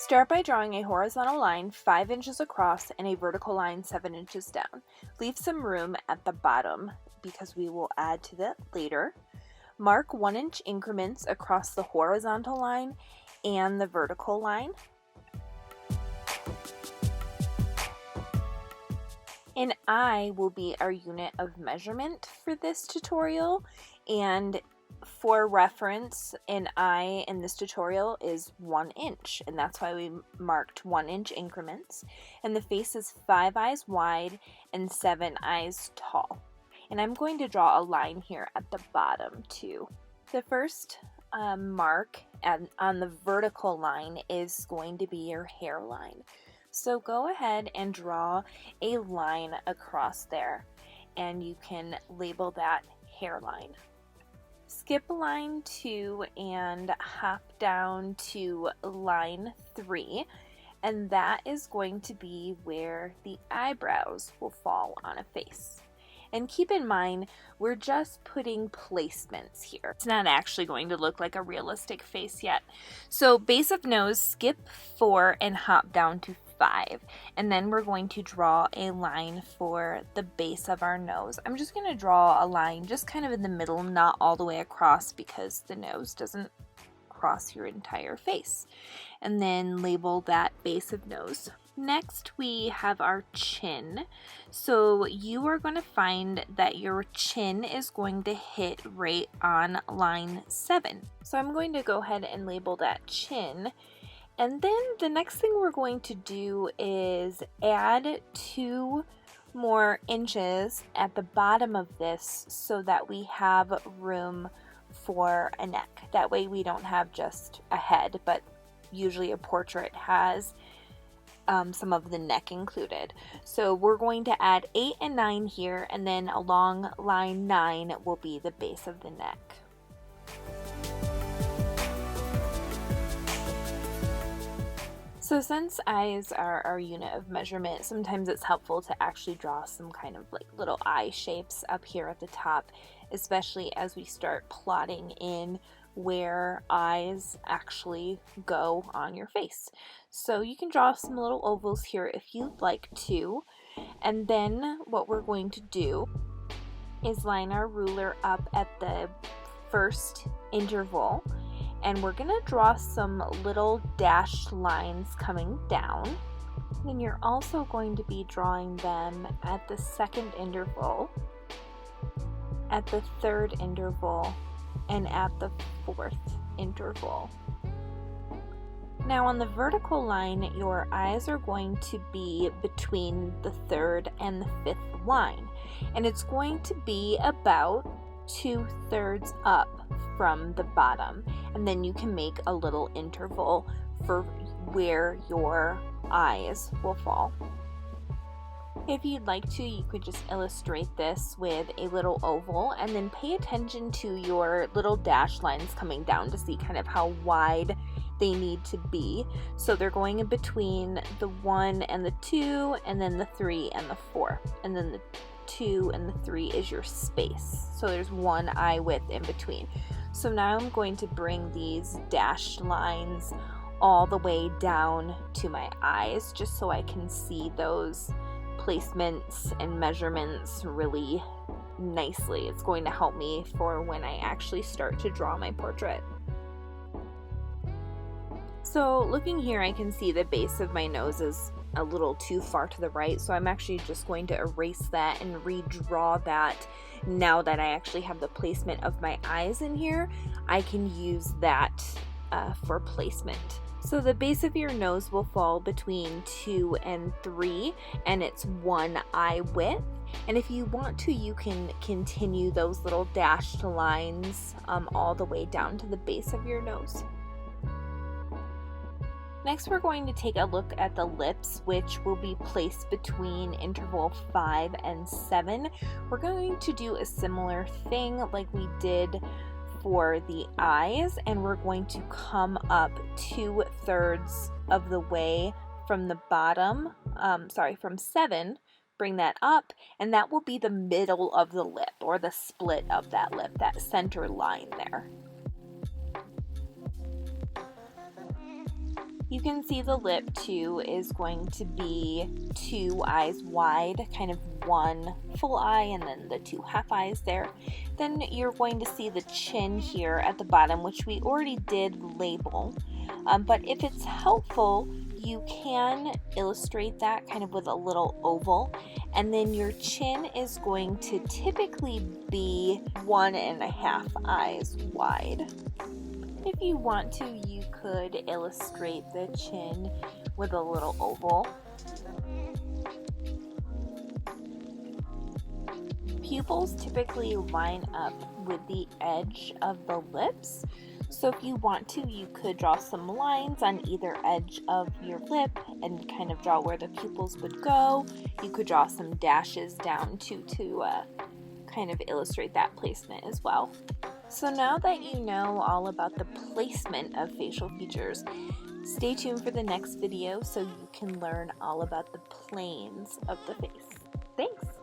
Start by drawing a horizontal line 5 inches across and a vertical line 7 inches down. Leave some room at the bottom because we will add to that later. Mark 1-inch increments across the horizontal line and the vertical line. An eye will be our unit of measurement for this tutorial, and for reference, an eye in this tutorial is 1 inch, and that's why we marked 1-inch increments. And the face is 5 eyes wide and 7 eyes tall. And I'm going to draw a line here at the bottom too. The first mark on the vertical line is going to be your hairline. So go ahead and draw a line across there, and you can label that hairline. Skip line 2 and hop down to line 3, and that is going to be where the eyebrows will fall on a face. And keep in mind, we're just putting placements here. It's not actually going to look like a realistic face yet. So base of nose, skip 4 and hop down to 5. And then we're going to draw a line for the base of our nose. I'm just going to draw a line just kind of in the middle, not all the way across, because the nose doesn't cross your entire face. And then label that base of nose. Next, we have our chin. So you are going to find that your chin is going to hit right on line 7. So I'm going to go ahead and label that chin. And then the next thing we're going to do is add 2 more inches at the bottom of this so that we have room for a neck. That way we don't have just a head, but usually a portrait has some of the neck included. So we're going to add 8 and 9 here, and then along line 9 will be the base of the neck. So since eyes are our unit of measurement, sometimes it's helpful to actually draw some kind of like little eye shapes up here at the top, especially as we start plotting in where eyes actually go on your face. So you can draw some little ovals here if you'd like to. And then what we're going to do is line our ruler up at the first interval, and we're going to draw some little dashed lines coming down. Then you're also going to be drawing them at the second interval, at the third interval, and at the fourth interval. Now on the vertical line, your eyes are going to be between the third and the 5th line, and it's going to be about 2/3 up from the bottom, and then you can make a little interval for where your eyes will fall. If you'd like to, you could just illustrate this with a little oval and then pay attention to your little dash lines coming down to see kind of how wide they need to be. So they're going in between the 1 and the 2, and then the 3 and the 4, and then the 2 and the 3 is your space. So there's 1 eye width in between. So now I'm going to bring these dashed lines all the way down to my eyes just so I can see those placements and measurements really nicely. It's going to help me for when I actually start to draw my portrait. So looking here, I can see the base of my nose is a little too far to the right, so I'm actually just going to erase that and redraw that. Now that I actually have the placement of my eyes in here, I can use that for placement. So the base of your nose will fall between 2 and 3, and it's 1 eye width. And if you want to, you can continue those little dashed lines all the way down to the base of your nose. Next, we're going to take a look at the lips, which will be placed between interval 5 and 7. We're going to do a similar thing like we did for the eyes, and we're going to come up 2/3 of the way from the bottom, from 7, bring that up, and that will be the middle of the lip, or the split of that lip, that center line there. You can see the lip too is going to be 2 eyes wide, kind of 1 full eye and then the 2 half eyes there. Then you're going to see the chin here at the bottom, which we already did label. But if it's helpful, you can illustrate that kind of with a little oval. And then your chin is going to typically be 1.5 eyes wide. If you want to, you could illustrate the chin with a little oval. Pupils typically line up with the edge of the lips. So if you want to, you could draw some lines on either edge of your lip and kind of draw where the pupils would go. You could draw some dashes down to kind of illustrate that placement as well. So now that you know all about the placement of facial features, stay tuned for the next video so you can learn all about the planes of the face. Thanks!